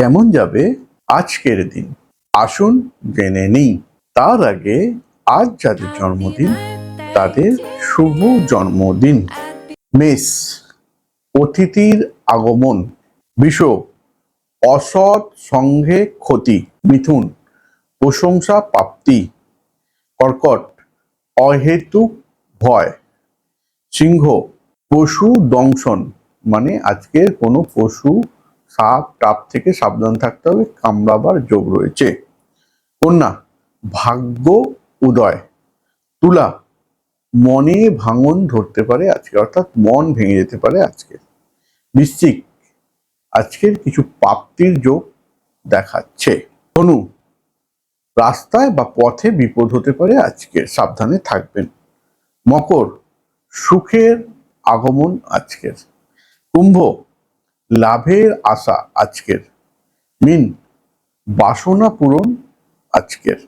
কেমন যাবে আজকের দিন? আসুন জেনে নিই। তার আগে আজ যাদের জন্মদিন তাদের শুভ জন্মদিন। মেষ, অতিথির আগমন। বৃষ, অসৎ সঙ্গে ক্ষতি। মিথুন, প্রশংসা প্রাপ্তি। কর্কট, অহেতুক ভয়। সিংহ, পশু দংশন, মানে আজকের কোনো পশু সাপ টাপ থেকে সাবধান থাকতে হবে, কামড়াবার যোগ রয়েছে। কন্যা, ভাগ্য উদয়। তুলা, মনে ভাঙন ধরতে পারে আজকে, অর্থাৎ মন ভেঙে যেতে পারে আজকে। বৃশ্চিক, আজকের কিছু প্রাপ্তির যোগ দেখাচ্ছে। ধনু, রাস্তায় বা পথে বিপদ হতে পারে আজকে, সাবধানে থাকবেন। মকর, সুখের আগমন আজকের। কুম্ভ, লাভের আশা আজকের। মীন, বাসনা পূরণ আজকের।